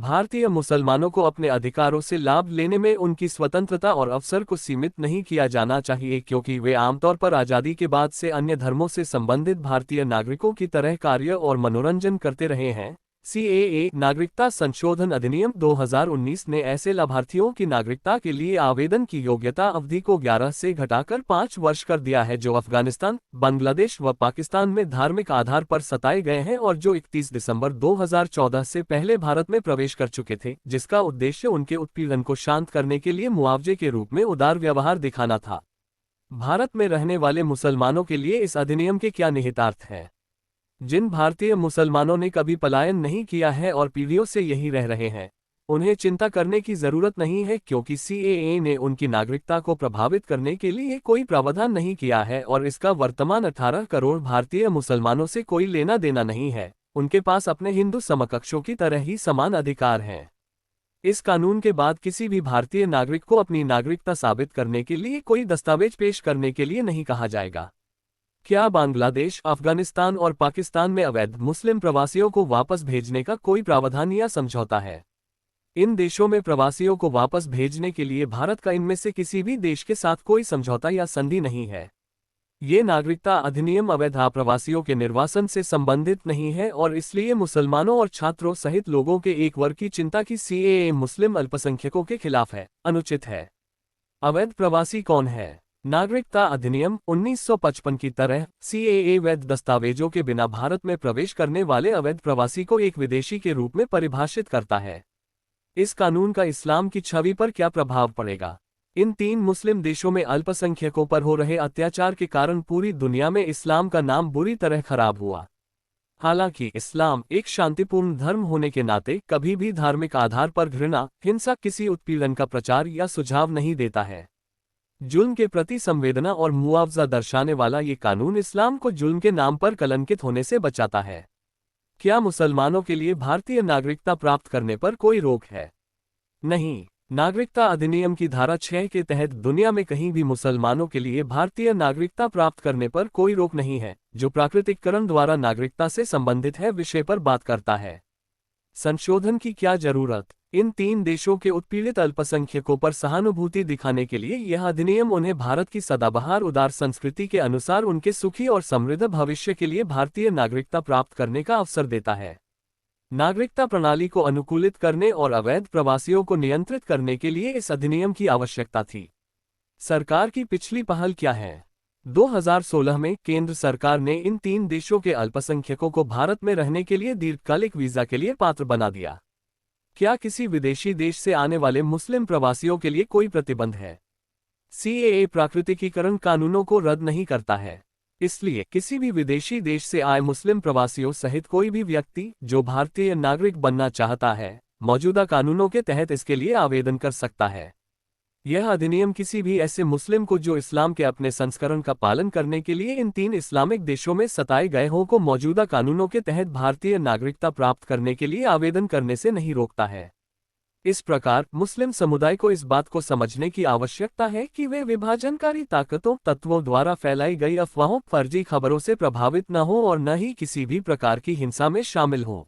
भारतीय मुसलमानों को अपने अधिकारों से लाभ लेने में उनकी स्वतंत्रता और अवसर को सीमित नहीं किया जाना चाहिए, क्योंकि वे आमतौर पर आज़ादी के बाद से अन्य धर्मों से संबंधित भारतीय नागरिकों की तरह कार्य और मनोरंजन करते रहे हैं। सीएए नागरिकता संशोधन अधिनियम 2019 ने ऐसे लाभार्थियों की नागरिकता के लिए आवेदन की योग्यता अवधि को 11 से घटाकर 5 वर्ष कर दिया है, जो अफगानिस्तान, बांग्लादेश व पाकिस्तान में धार्मिक आधार पर सताए गए हैं और जो 31 दिसंबर 2014 से पहले भारत में प्रवेश कर चुके थे, जिसका उद्देश्य उनके उत्पीड़न को शांत करने के लिए मुआवजे के रूप में उदार व्यवहार दिखाना था। भारत में रहने वाले मुसलमानों के लिए इस अधिनियम के क्या निहितार्थ हैं? जिन भारतीय मुसलमानों ने कभी पलायन नहीं किया है और पीढ़ियों से यहीं रह रहे हैं, उन्हें चिंता करने की जरूरत नहीं है, क्योंकि सीएए ने उनकी नागरिकता को प्रभावित करने के लिए कोई प्रावधान नहीं किया है और इसका वर्तमान 18 करोड़ भारतीय मुसलमानों से कोई लेना देना नहीं है। उनके पास अपने हिंदू समकक्षों की तरह ही समान अधिकार हैं। इस कानून के बाद किसी भी भारतीय नागरिक को अपनी नागरिकता साबित करने के लिए कोई दस्तावेज पेश करने के लिए नहीं कहा जाएगा। क्या बांग्लादेश, अफगानिस्तान और पाकिस्तान में अवैध मुस्लिम प्रवासियों को वापस भेजने का कोई प्रावधान या समझौता है? इन देशों में प्रवासियों को वापस भेजने के लिए भारत का इनमें से किसी भी देश के साथ कोई समझौता या संधि नहीं है। ये नागरिकता अधिनियम अवैध आप्रवासियों के निर्वासन से संबंधित नहीं है और इसलिए मुसलमानों और छात्रों सहित लोगों के एक वर्ग की चिंता की सीएए मुस्लिम अल्पसंख्यकों के खिलाफ है, अनुचित है। अवैध प्रवासी कौन है? नागरिकता अधिनियम 1955 की तरह सीएए वैध दस्तावेजों के बिना भारत में प्रवेश करने वाले अवैध प्रवासी को एक विदेशी के रूप में परिभाषित करता है। इस कानून का इस्लाम की छवि पर क्या प्रभाव पड़ेगा? इन 3 मुस्लिम देशों में अल्पसंख्यकों पर हो रहे अत्याचार के कारण पूरी दुनिया में इस्लाम का नाम बुरी तरह खराब हुआ। हालांकि इस्लाम एक शांतिपूर्ण धर्म होने के नाते कभी भी धार्मिक आधार पर घृणा, हिंसा, किसी उत्पीड़न का प्रचार या सुझाव नहीं देता है। जुल्म के प्रति संवेदना और मुआवजा दर्शाने वाला ये कानून इस्लाम को जुल्म के नाम पर कलंकित होने से बचाता है। क्या मुसलमानों के लिए भारतीय नागरिकता प्राप्त करने पर कोई रोक है? नहीं। नागरिकता अधिनियम की धारा 6 के तहत दुनिया में कहीं भी मुसलमानों के लिए भारतीय नागरिकता प्राप्त करने पर कोई रोक नहीं है, जो प्राकृतिककरण द्वारा नागरिकता से संबंधित है विषय पर बात करता है। संशोधन की क्या जरूरत? इन 3 देशों के उत्पीड़ित अल्पसंख्यकों पर सहानुभूति दिखाने के लिए यह अधिनियम उन्हें भारत की सदाबहार उदार संस्कृति के अनुसार उनके सुखी और समृद्ध भविष्य के लिए भारतीय नागरिकता प्राप्त करने का अवसर देता है। नागरिकता प्रणाली को अनुकूलित करने और अवैध प्रवासियों को नियंत्रित करने के लिए इस अधिनियम की आवश्यकता थी। सरकार की पिछली पहल क्या है? 2016 में केंद्र सरकार ने इन 3 देशों के अल्पसंख्यकों को भारत में रहने के लिए दीर्घकालिक वीजा के लिए पात्र बना दिया। क्या किसी विदेशी देश से आने वाले मुस्लिम प्रवासियों के लिए कोई प्रतिबंध है? सीएए प्राकृतिकीकरण कानूनों को रद्द नहीं करता है, इसलिए किसी भी विदेशी देश से आए मुस्लिम प्रवासियों सहित कोई भी व्यक्ति जो भारतीय नागरिक बनना चाहता है, मौजूदा कानूनों के तहत इसके लिए आवेदन कर सकता है। यह अधिनियम किसी भी ऐसे मुस्लिम को जो इस्लाम के अपने संस्करण का पालन करने के लिए इन 3 इस्लामिक देशों में सताए गए हों को मौजूदा कानूनों के तहत भारतीय नागरिकता प्राप्त करने के लिए आवेदन करने से नहीं रोकता है। इस प्रकार मुस्लिम समुदाय को इस बात को समझने की आवश्यकता है कि वे विभाजनकारी तत्वों द्वारा फैलाई गई अफवाहों, फर्जी खबरों से प्रभावित न हो और न ही किसी भी प्रकार की हिंसा में शामिल हों।